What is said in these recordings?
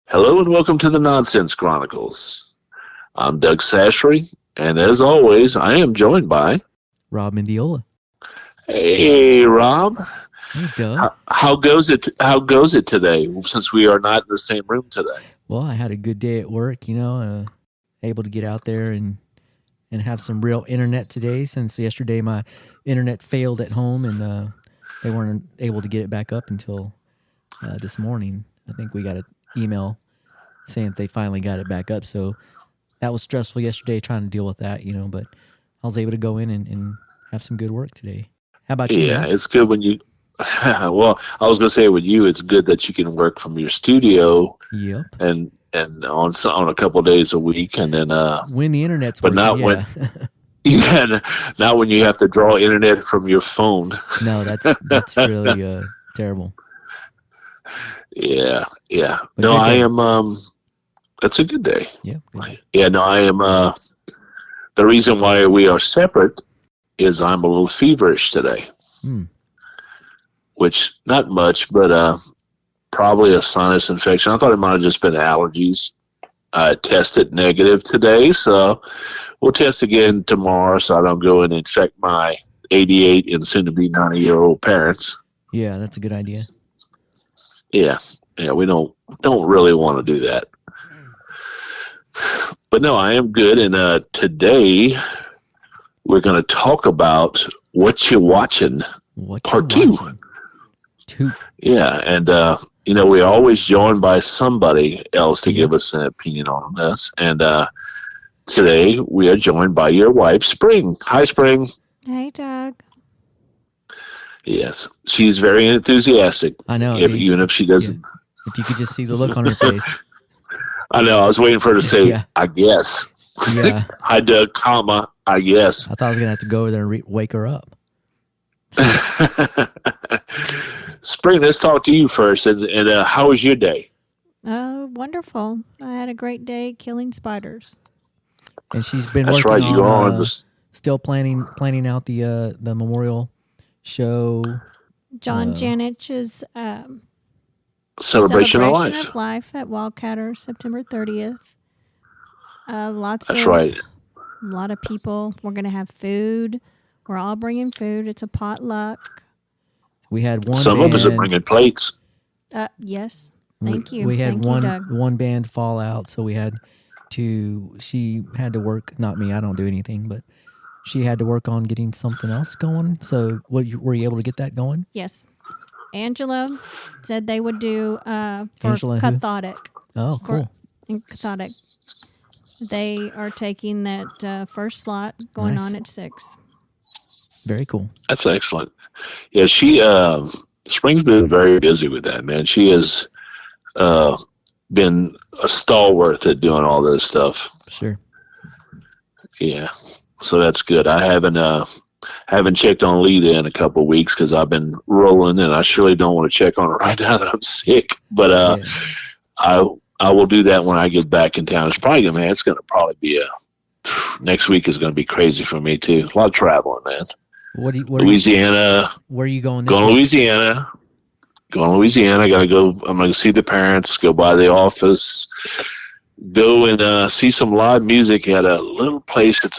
Hello and welcome to the Nonsense Chronicles. I'm Doug Sashry, and as always, I am joined by Rob Mendiola. Hey, Rob. Hey, Doug. How goes it? How goes it today? Since we are not in the same room today. Well, I had a good day at work. Able to get out there and have some real internet today. Since yesterday my internet failed at home and they weren't able to get it back up until this morning. I think we got an email saying that they finally got it back up. So that was stressful yesterday trying to deal with that, but I was able to go in and have some good work today. How about you, man? Yeah, it's good when you. Well, I was going to say with you, it's good that you can work from your studio. Yep. And on a couple of days a week, and then when the internet's but working, not when not when you have to draw internet from your phone. No, that's really terrible. Yeah. But no, I am. That's a good day. Yeah. Good day. Yeah. No, I am. The reason why we are separate is I'm a little feverish today, which not much, but probably a sinus infection. I thought it might have just been allergies. I tested negative today, so we'll test again tomorrow so I don't go and infect my 88 and soon to be 90-year-old parents. Yeah, that's a good idea. Yeah, we don't really want to do that. But no, I am good, and today we're going to talk about Whatcha Watching Part 2. Yeah, and we're always joined by somebody else to give us an opinion on this. And today we are joined by your wife, Spring. Hi, Spring. Hey, Doug. Yes, she's very enthusiastic. I know. Even if she doesn't. Yeah. If you could just see the look on her face. I know. I was waiting for her to say, I guess. Yeah. Hi, Doug, I guess. I thought I was going to have to go over there and wake her up. Spring, let's talk to you first. And how was your day? Wonderful. I had a great day killing spiders. And she's been That's working right. You on are still planning out the memorial show. John Janich's Celebration of Life at Wildcatter, September 30th. That's right. A lot of people. We're going to have food. We're all bringing food. It's a potluck. We had one. Some of us are bringing plates. Yes. Thank you. We had Thank you, Doug. one band fall out, so we had to. She had to work. Not me. I don't do anything, but she had to work on getting something else going. So, were you able to get that going? Yes. Angela said they would do for Angela cathodic. Oh, cool. Cathodic. They are taking that first slot going on at 6. Very cool. That's excellent. Yeah, she Spring's been very busy with that, man. She has been a stalwart at doing all this stuff. Sure. Yeah, so that's good. I haven't checked on Lita in a couple of weeks because I've been rolling, and I surely don't want to check on her right now that I'm sick. But I will do that when I get back in town. It's going to probably be next week is going to be crazy for me too. A lot of traveling, man. Louisiana. Where are you going this week? Louisiana. Going to Louisiana. I got to go. I'm going to see the parents, go by the office, go and see some live music at a little place. It's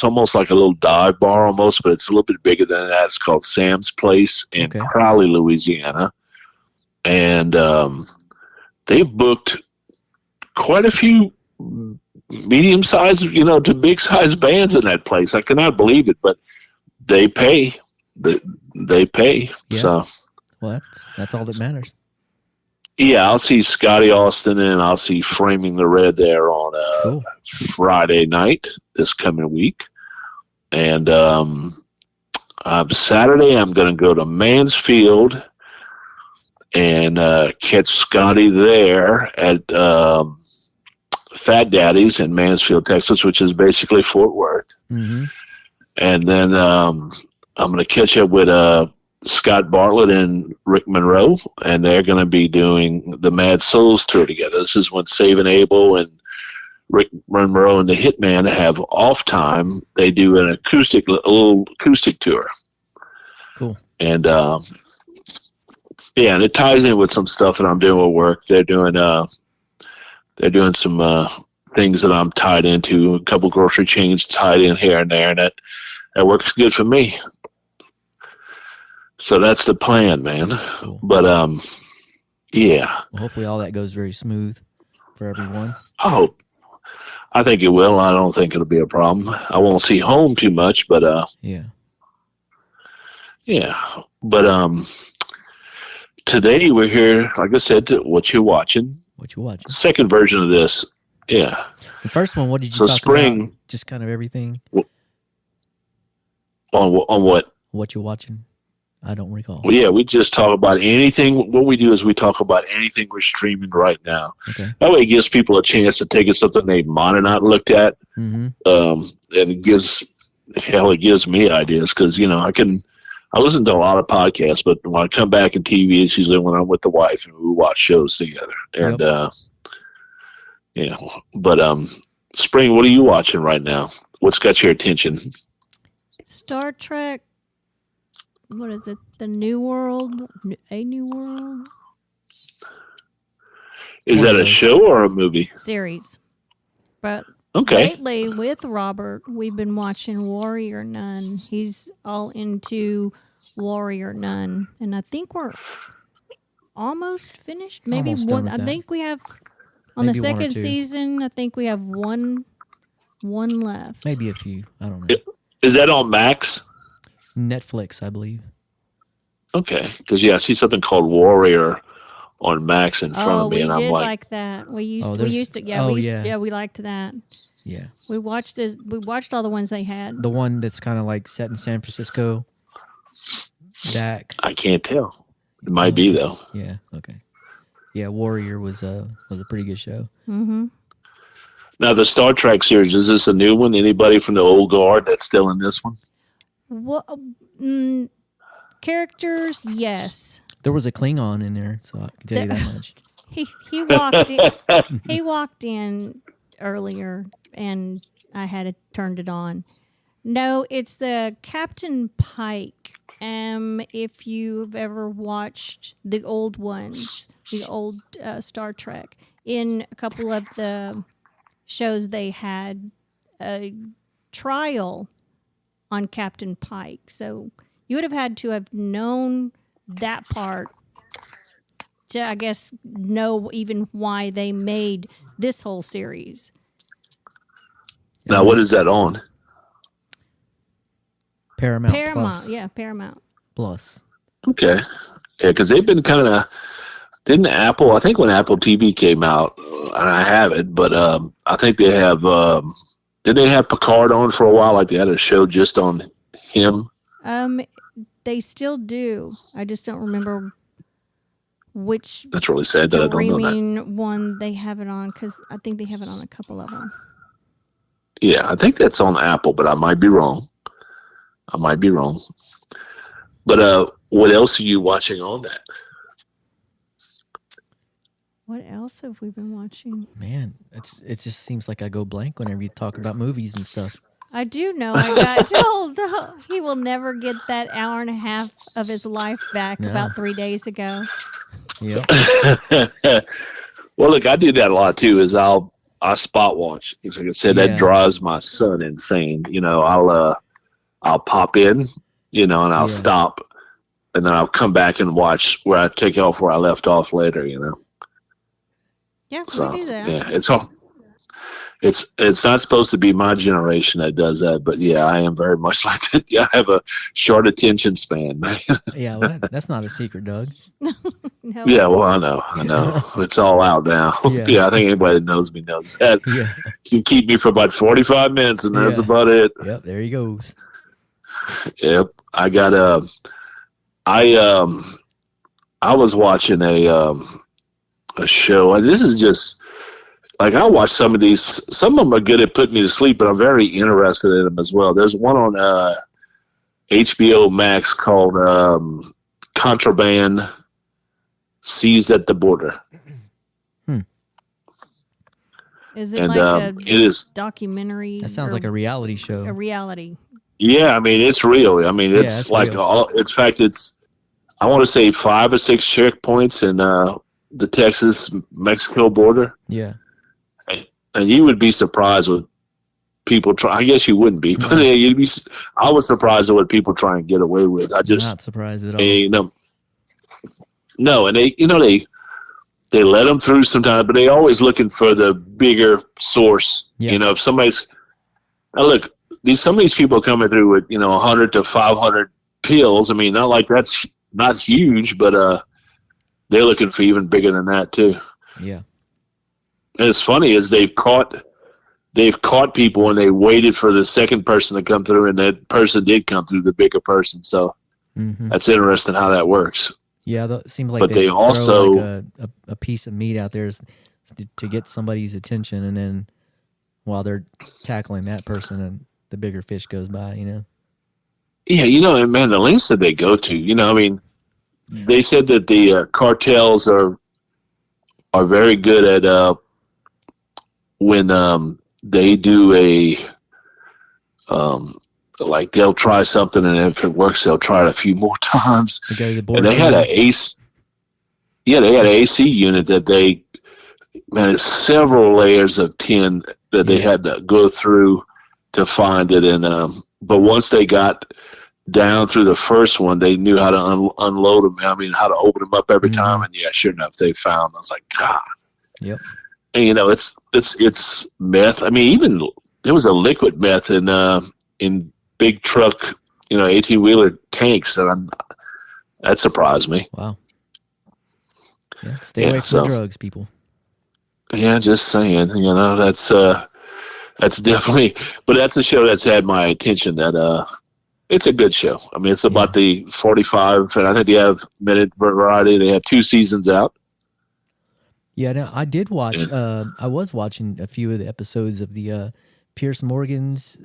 almost like a little dive bar almost, but it's a little bit bigger than that. It's called Sam's Place in Crowley, Louisiana. And they've booked quite a few medium-sized, to big-sized bands in that place. I cannot believe it, but they pay. They pay. Yeah. So, well, that's all that matters. Yeah, I'll see Scotty Austin and I'll see Framing the Red there on Friday night this coming week. And Saturday I'm going to go to Mansfield and catch Scotty there at Fat Daddy's in Mansfield, Texas, which is basically Fort Worth. Mm-hmm. And then I'm going to catch up with Scott Bartlett and Rick Monroe, and they're going to be doing the Mad Souls tour together. This is when Saving Abel and Rick Monroe and the Hitman have off time. They do a little acoustic tour. Cool. And and it ties in with some stuff that I'm doing with work. They're doing they're doing some things that I'm tied into. A couple grocery chains tied in here and there, and that works good for me. So that's the plan, man. Cool. But yeah. Well, hopefully all that goes very smooth for everyone. I think it will. I don't think it'll be a problem. I won't see home too much, but Yeah. But today we're here, like I said, to What You Watching. What you watching? Second version of this. Yeah. The first one, what did you So talk spring about? Just kind of everything. on what? What you watching? I don't recall. Well, yeah, we just talk about anything. What we do is we talk about anything we're streaming right now. Okay. That way it gives people a chance to take something they might have not looked at. Mm-hmm. And it gives me ideas because, I listen to a lot of podcasts, but when I come back in TV, it's usually when I'm with the wife and we watch shows together. And, but Spring, what are you watching right now? What's got your attention? Star Trek. What is it? The New World? A New World? Is that a show or a movie? Series. But okay. Lately, with Robert, we've been watching Warrior Nun. He's all into Warrior Nun. And I think we're almost finished. Maybe Almost one. done with I that. think we have, on Maybe the one or second two. season, I think we have one left. Maybe a few. I don't know. Is that on Max? Netflix, I believe. Okay. Because, I see something called Warrior on Max in front of me, and I'm we did like, like that. We used to. yeah. We liked that. Yeah. We watched this. We watched all the ones they had. The one that's kind of like set in San Francisco. Dak. I can't tell. It might be, though. Yeah. Okay. Yeah. Warrior was a pretty good show. Mm-hmm. Now, the Star Trek series, is this a new one? Anybody from the old guard that's still in this one? What characters? Yes. There was a Klingon in there, so I can tell you that much. He walked in. He walked in earlier, and I had turned it on. No, it's the Captain Pike. If you've ever watched the old ones, the old Star Trek, in a couple of the shows they had a trial on Captain Pike. So you would have had to have known that part to, I guess, know even why they made this whole series. Now, what is that on? Paramount Plus. Yeah, Paramount Plus. Okay. Yeah, because they've been kind of, didn't Apple, I think when Apple TV came out, and I have it, but I think they have, did they have Picard on for a while? Like they had a show just on him? They still do. I just don't remember which That's really sad that I don't know that. streaming one they have it on, because I think they have it on a couple of them. Yeah, I think that's on Apple, but I might be wrong. But what else are you watching on that? What else have we been watching? Man, it just seems like I go blank whenever you talk about movies and stuff. I do know I got told he will never get that hour and a half of his life back about 3 days ago. Yep. Well, look, I do that a lot too. Is I spot watch. Like I said, that drives my son insane. I'll pop in, and I'll stop, and then I'll come back and watch where I take off where I left off later. Yeah, So, we do that. yeah, it's not supposed to be my generation that does that, but yeah, I am very much like that. Yeah, I have a short attention span. Yeah, well, that's not a secret, Doug. No, Yeah, well, I know. It's all out now. Yeah. I think anybody that knows me knows that. Yeah. You can keep me for about 45 minutes, and that's about it. Yep, there he goes. Yep, I got I was watching a show, and this is just like I watch some of these. Some of them are good at putting me to sleep, but I'm very interested in them as well. There's one on HBO Max called Contraband Seized at the Border. Is it And like it is documentary? That sounds like a reality show. A reality. Yeah, I mean it's real. I mean it's it's like real. in fact it's I want to say 5 or 6 checkpoints in the Texas-Mexico border. Yeah. And you would be surprised with people try. I guess you wouldn't be, but you'd be. I was surprised at what people try and get away with. I just not surprised at all. No, and they let them through sometimes, but they always looking for the bigger source. Yeah. If somebody's look, some of these people coming through with 100 to 500 pills. I mean, not like that's not huge, but they're looking for even bigger than that too. Yeah. And it's funny is they've caught people and they waited for the second person to come through, and that person did come through, the bigger person. So that's interesting how that works. Yeah, it seems like but they throw also like a piece of meat out there to get somebody's attention, and then while they're tackling that person, and the bigger fish goes by. Yeah, and man, the lengths that they go to. I mean, they said that the cartels are very good at when they do like they'll try something, and if it works, they'll try it a few more times. They go to the board and they had an AC. Yeah, they had an AC unit that it's several layers of tin that they had to go through to find it. And but once they got down through the first one, they knew how to unload them. I mean, how to open them up every time. And sure enough, they found. I was like, God. Yep. And it's meth. I mean, even there was a liquid meth in big truck, 18-wheeler tanks, and that surprised me. Wow. Yeah, stay away from the drugs, people. Yeah, just saying. That's definitely. But that's a show that's had my attention. That it's a good show. I mean, it's about the 45, and I think they have minute variety. They have 2 seasons out. Yeah, now I did watch. I was watching a few of the episodes of the Pierce Morgan's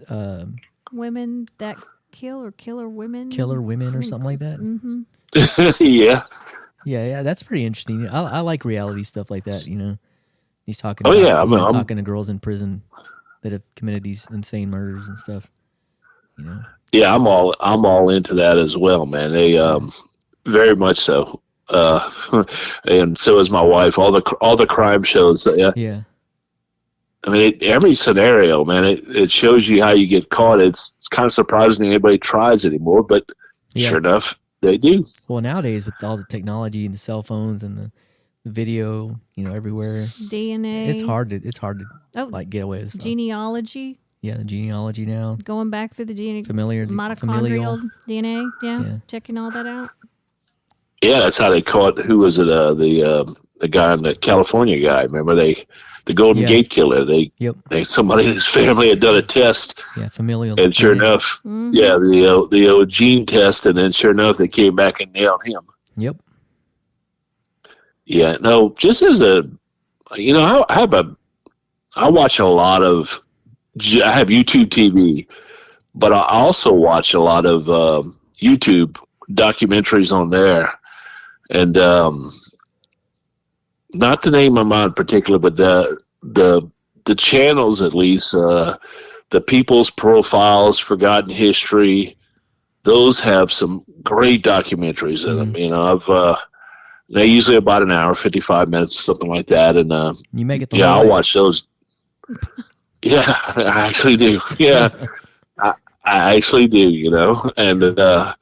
Women That Kill Killer Women, or something like that. Yeah. Yeah, that's pretty interesting. I like reality stuff like that. He's talking. Oh about, yeah, I'm talking to girls in prison that have committed these insane murders and stuff. Yeah, I'm all into that as well, man. They very much so. And so is my wife. All the crime shows. Yeah. I mean, every scenario, man. It shows you how you get caught. It's kind of surprising anybody tries anymore, but sure enough, they do. Well, nowadays with all the technology and the cell phones and the video, everywhere, DNA. It's hard to like get away with stuff. Genealogy. Yeah, the genealogy now. Going back through the mitochondrial DNA. Yeah, checking all that out. Yeah, that's how they caught. Who was it? The guy, the California guy. Remember the Golden Gate Killer. Somebody in his family had done a test. Yeah, familial. And sure enough, the gene test, and then sure enough, they came back and nailed him. Yep. Yeah, no, just as I watch a lot of. I have YouTube TV, but I also watch a lot of YouTube documentaries on there, and not to name them out in particular, but the channels at least, the People's Profiles, Forgotten History, those have some great documentaries in them. They're usually about an hour, 55 minutes, something like that, and you make it. I'll watch those. Yeah, I actually do. Yeah, I actually do. And I've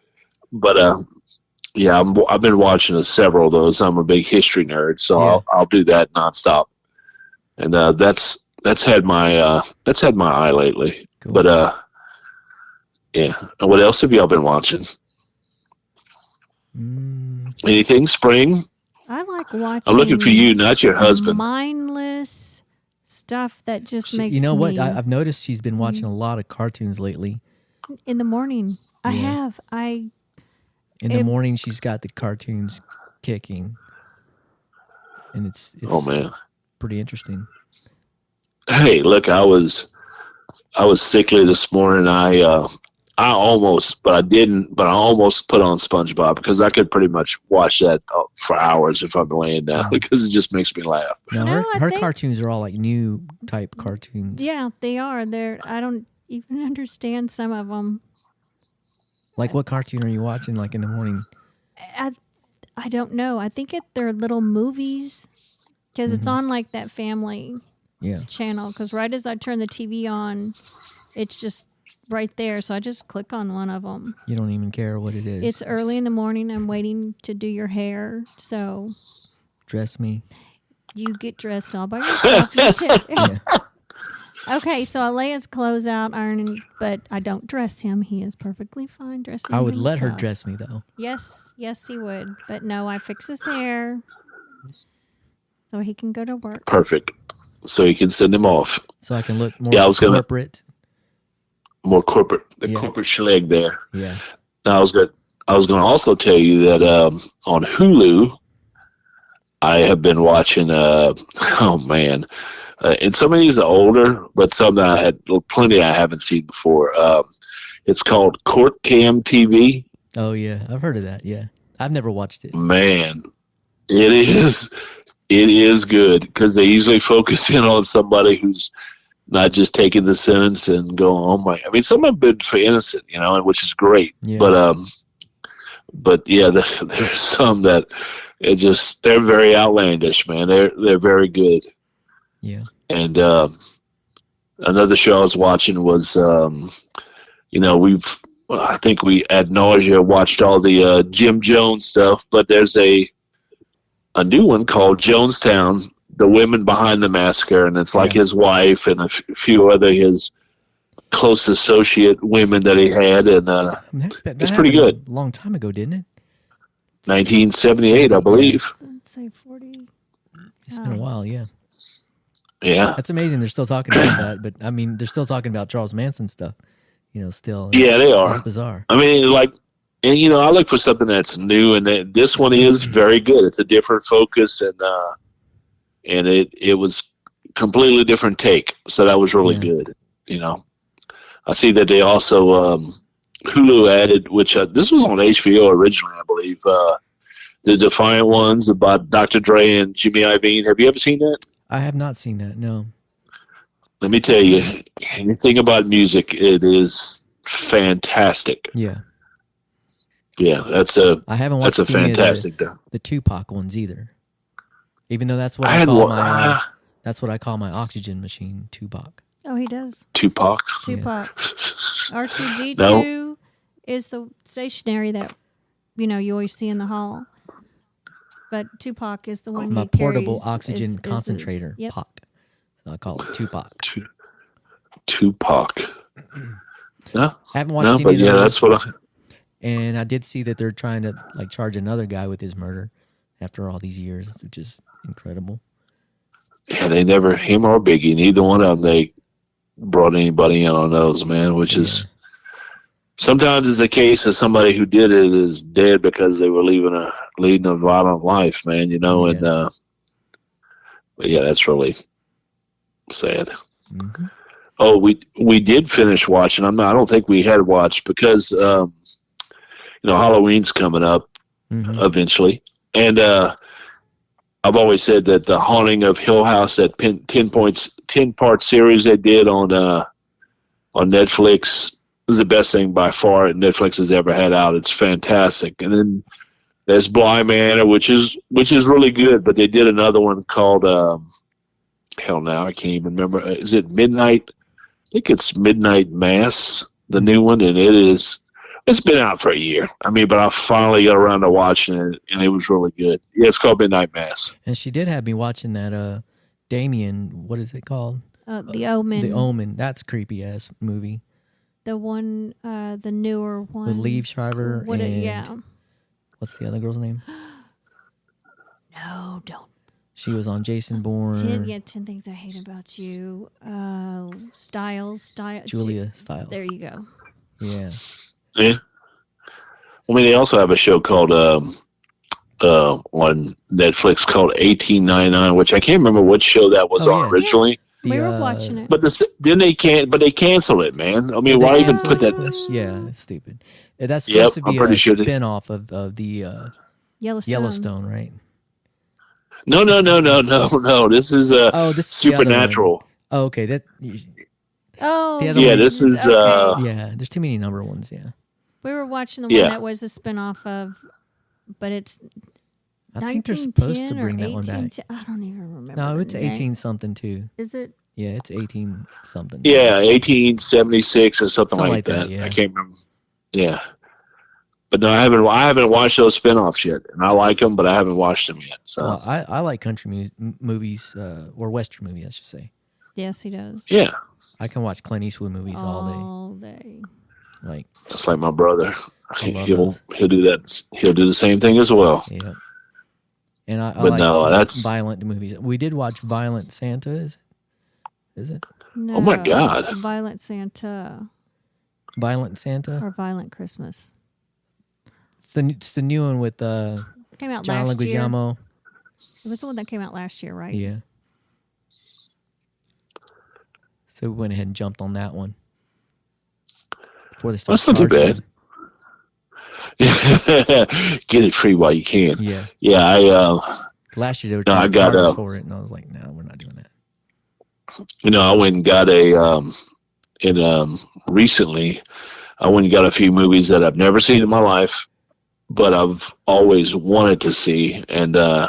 been watching several of those. I'm a big history nerd, so I'll do that nonstop. And that's had my eye lately. Cool. But yeah. And what else have y'all been watching? Anything, Spring? I like watching. I'm looking for you, not your husband. Mindless stuff that just makes. You know what? I've noticed she's been watching a lot of cartoons lately. In the morning, I have. In the morning, she's got the cartoons kicking, and it's oh man, pretty interesting. Hey, look, I was sickly this morning. I almost, but I didn't. But I almost put on SpongeBob because I could pretty much watch that for hours if I'm laying down because it just makes me laugh. No, her cartoons are all like new type cartoons. Yeah, they are. I don't even understand some of them. Like what cartoon are you watching? Like in the morning? I don't know. I think they're little movies because it's on like that family Yeah. channel because right as I turn the TV on, it's just right there. So I just click on one of them. You don't even care what it is. It's early in the morning. I'm waiting to do your hair. So Dress me. you get dressed all by yourself. You too. Yeah. Okay, so I lay his clothes out, ironing, but I don't dress him. He is perfectly fine dressing I would let her himself. dress me though. Yes, he would. But no, I fix his hair so he can go to work. Perfect. So you can send him off. So I can look more Yeah, I was gonna- corporate. More corporate, the Yeah. corporate schleg there. Yeah. Now, I was going to also tell you that on Hulu, I have been watching. Oh man, and some of these are older, but some that I had plenty I haven't seen before. It's called Court Cam TV. Oh yeah, I've heard of that. Yeah, I've never watched it. Man, it is good because they usually focus in on somebody who's not just taking the sentence and going, oh my. I mean, some have been for innocent, which is great. Yeah. But yeah, there's some that they're very outlandish, man. They're very good. Yeah. And another show I was watching was, I think we ad nausea watched all the Jim Jones stuff, but there's a new one called Jonestown, The Women Behind the Massacre, and it's like his wife and a few other his close associate women that he had, and it's pretty good. A long time ago, didn't it? 1978, I believe. Let's say 40. It's been a while, yeah. Yeah. That's amazing. They're still talking about that, but I mean, they're still talking about Charles Manson stuff. Still. Yeah, they are. That's bizarre. I mean, and I look for something that's new, and this one is very good. It's a different focus, and it was completely different take. So that was really good. I see that they also Hulu added, which this was on HBO originally, I believe. The Defiant Ones about Dr. Dre and Jimmy Iovine. Have you ever seen that? I have not seen that. No. Let me tell you, anything about music, it is fantastic. Yeah. Yeah, I haven't watched that's a fantastic. The Tupac ones either. Even though that's what that's what I call my oxygen machine, Tupac. Oh, he does. Tupac. Yeah. R2D2 is the stationary that you always see in the hall. But Tupac is the one my he portable carries, oxygen concentrator. Yep. POC. So I call it Tupac. Tupac. No, I haven't watched any of those. That's what And I did see that they're trying to charge another guy with his murder after all these years, which is incredible. Yeah, they never, him or Biggie, neither one of them, they brought anybody in on those, man, which is sometimes is the case of somebody who did it is dead because they were leading a violent life, man, and but yeah, that's really sad. Mm-hmm. Oh, we did finish watching. I don't think we had watched because Halloween's coming up eventually, and I've always said that the Haunting of Hill House, that 10-part series they did on Netflix, is the best thing by far Netflix has ever had out. It's fantastic. And then there's Bly Manor, which is really good. But they did another one called hell, now I can't even remember. Is it Midnight? I think it's Midnight Mass, the new one, and it's been out for a year. I mean, but I finally got around to watching it, and it was really good. Yeah, it's called Midnight Mass. And she did have me watching that Damien, what is it called? The Omen. The Omen. That's a creepy ass movie. The one, the newer one. With Liev Schreiber yeah. What's the other girl's name? No, don't. She was on Jason Bourne. 10 Things I Hate About You. Stiles. Julia Stiles. There you go. Yeah. Yeah. I mean, they also have a show called on Netflix called 1899, which I can't remember what show that was on originally. Yeah. We were watching it. But they canceled it, man. I mean, why even put that? Yeah, it's stupid. That's supposed to be a spinoff of the Yellowstone, right? No. This is this is Supernatural. Oh, okay. This is okay. Yeah. There's too many number ones. Yeah. We were watching the one that was a spinoff of, but it's I think they're supposed to 1910 or bring that one back. 1810. I don't even remember. No, the it's name. 18 something too. Is it? Yeah, it's 18 something. Yeah, 1876 or something Something like that. yeah. I can't remember. Yeah, but no, I haven't watched those spinoffs yet, and I like them, but I haven't watched them yet. So Well, I like country movies, or Western movies, I should say. Yes, he does. yeah, I can watch Clint Eastwood movies all day. Like, just like my brother, I love he'll those. do that. He'll do the same thing as well. Yeah. And I But like no, that's violent movies. We did watch Violent Santa, is it? No, Oh my God. Violent Santa Violent Santa? or Violent Christmas. It's the new one with Came out John last year. Leguizamo. It was the one that came out last year, right? Yeah. So we went ahead and jumped on that one before they started. That's not too bad. Get it free while you can. Yeah. Yeah, Last year they were No, I trying to got, charge us for it, and I was like, no, we're not doing that. I went and got recently, I went and got a few movies that I've never seen in my life, but I've always wanted to see. And I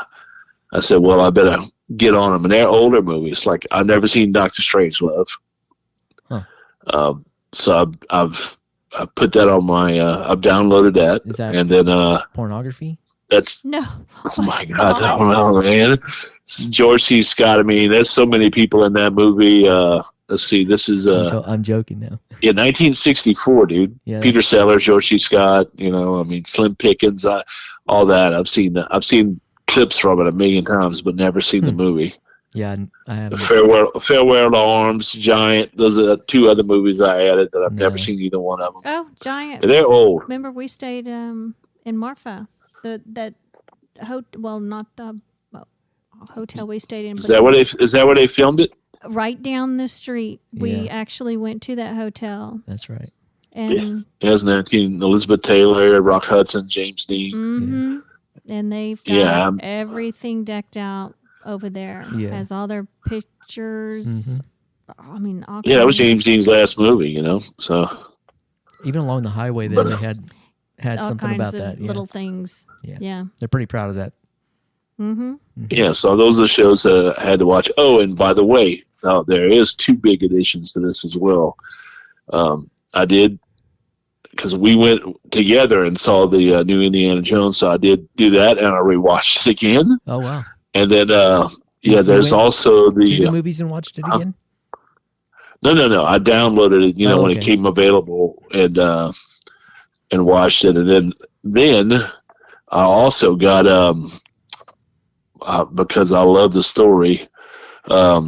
said, well, I better get on them. And they're older movies. Like, I've never seen Doctor Strangelove. Huh. So I've put that on my, I've downloaded that. Is that and then pornography? that's, No. oh my God, I don't know, man. George C. Scott, I mean, there's so many people in that movie. Let's see, this is I'm joking now. yeah, 1964, dude. Yeah, Peter Sellers, George C. Scott, I mean, Slim Pickens, all that. I've seen clips from it a million times, but never seen the movie. Yeah, I haven't. Farewell to Arms, Giant. Those are two other movies I added that I've never seen either one of them. Oh, Giant. They're old. Remember we stayed in Marfa. Not the hotel we stayed in. Is that where they filmed it? Right down the street. We Yeah. actually went to that hotel. That's right. And Yeah. It has 19 Elizabeth Taylor, Rock Hudson, James Dean. Mm-hmm. And they've got Yeah. everything decked out over there. Yeah. Has all their pictures. Mm-hmm. I mean, all Yeah, that was kinds- James Dean's last movie, So Even along the highway there, they had all something kinds about of that. Yeah. little things. Yeah. They're pretty proud of that. Mm-hmm. yeah, so those are the shows that I had to watch. Oh, and by the way, now there is two big additions to this as well. I did, because we went together and saw the new Indiana Jones, so I did do that, and I rewatched it again. Oh, wow. And then, You there's went also to the the movies and watched it again? no. I downloaded it, when it came available, and watched it, and then I also got because I love the story. I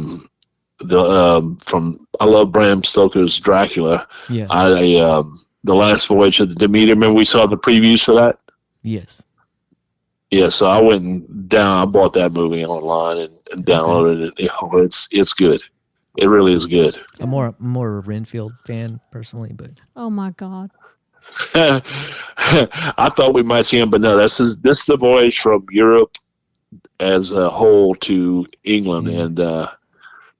love Bram Stoker's Dracula. Yeah. The Last Voyage of the Demeter. Remember we saw the previews for that? Yes. Yeah, so I went and I bought that movie online and downloaded it. It's good. It really is good. I'm more a Renfield fan personally, but Oh my God. I thought we might see him, but no, this is the voyage from Europe as a whole to England, and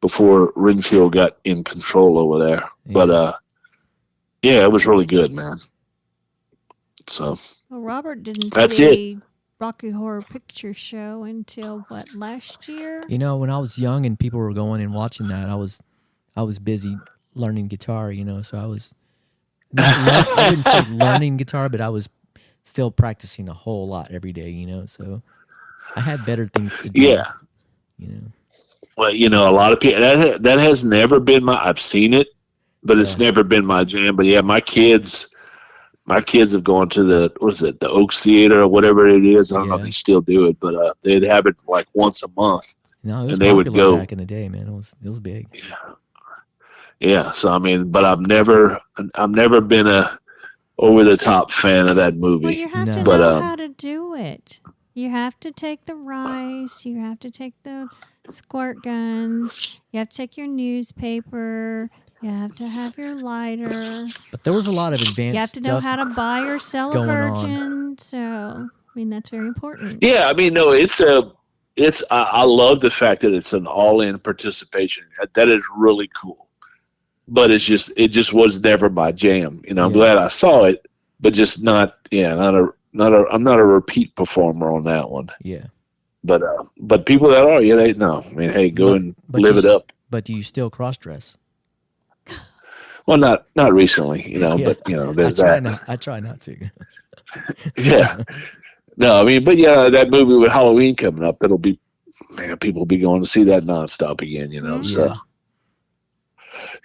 before Renfield got in control over there. Yeah. But it was really good, man. So Well, Robert didn't That's see Rocky Horror Picture Show until last year? when I was young and people were going and watching that, I was busy learning guitar, so I was I wouldn't say learning guitar, but I was still practicing a whole lot every day, so I had better things to do. yeah. Well, a lot of people that has never been I've seen it, but it's never been my jam. But yeah, my kids have gone to the Oaks Theater or whatever it is. I don't know if they still do it, but they'd have it like once a month. No, it was and they would popular go back in the day, man. It was big. Yeah. So I mean, but I've never been a over the top fan of that movie. Well, you have to But, know how to do it. You have to take the rice. You have to take the squirt guns. You have to take your newspaper. You have to have your lighter. But there was a lot of advanced You have to know stuff how to buy or sell a going virgin. So, I mean, that's very important. Yeah, I mean, no, I love the fact that it's an all-in participation. That is really cool. But it just was never my jam. I'm glad I saw it, but just not I'm not a repeat performer on that one. Yeah. But people that are, yeah, they know. I mean, hey, go and live it up. But do you still cross dress? Well, not recently, Yeah. but there's that. I try not to. Yeah. No, I mean, but yeah, that movie with Halloween coming up, it'll be, man, people will be going to see that nonstop again, So,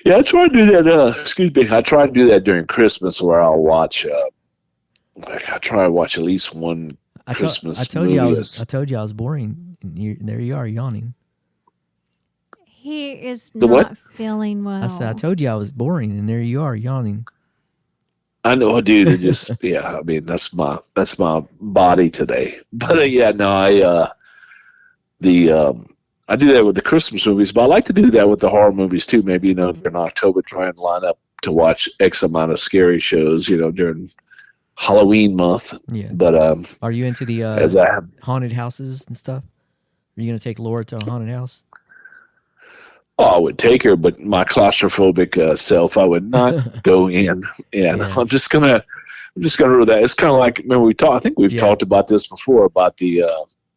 yeah, I try to do that. Excuse me, I try to do that during Christmas, where I'll watch. I try to watch at least one Christmas I told movie. I told you I was boring. And there you are yawning. He is The not what? feeling well. I said I told you I was boring, and there you are yawning. I know, dude. It just, yeah. I mean, that's my body today. But yeah, no, I do that with the Christmas movies, but I like to do that with the horror movies too. Maybe during October, try and line up to watch X amount of scary shows. During Halloween month. Yeah. But are you into the as I have, haunted houses and stuff? Are you gonna take Laura to a haunted house? I would take her, but my claustrophobic self, I would not go in. And Yeah. I'm just gonna do that. It's kind of like, remember we talked. I think we've talked about this before about the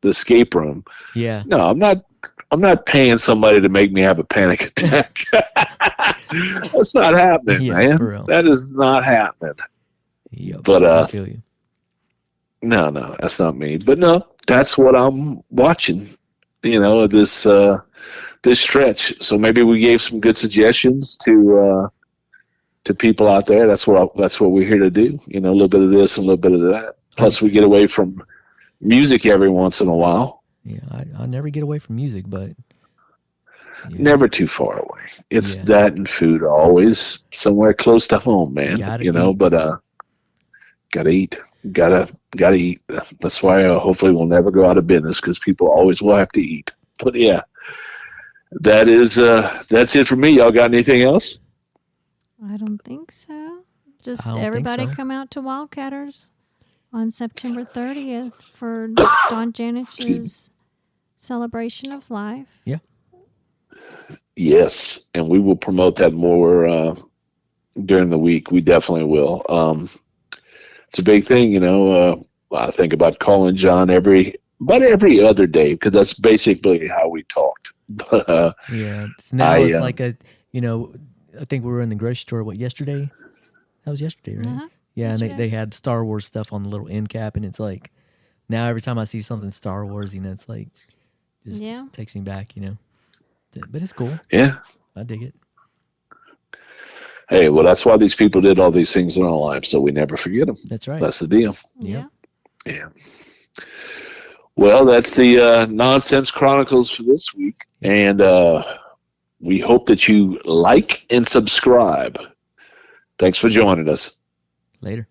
escape room. Yeah. No, I'm not paying somebody to make me have a panic attack. That's not happening, man. For real. That is not happening. Yep. But I feel you. no, that's not me. But no, that's what I'm watching. This stretch. So maybe we gave some good suggestions to people out there. That's what we're here to do. A little bit of this and a little bit of that. Plus, we get away from music every once in a while. Yeah, I never get away from music, but never too far away. It's that and food always somewhere close to home, man. Gotta eat. But gotta eat. Gotta eat. That's why hopefully we'll never go out of business, because people always will have to eat. But yeah. That's it for me. Y'all got anything else? I don't think so. Just I don't everybody think so. come out to Wildcatters on September 30th for Don Janich's celebration of life. Yeah. Yes, and we will promote that more during the week. We definitely will. It's a big thing, I think about calling John every other day, because that's basically how we talked. But yeah, it's like I think we were in the grocery store. Yesterday? That was yesterday, right? Uh-huh. Yeah, Yesterday. and they had Star Wars stuff on the little end cap, and it's like now every time I see something Star Wars, it's like just takes me back, But it's cool. Yeah, I dig it. Hey, well, that's why these people did all these things in our lives, so we never forget them. That's right. That's the deal. Yeah. Yeah. Well, that's the Nonsense Chronicles for this week, and we hope that you like and subscribe. Thanks for joining us. Later.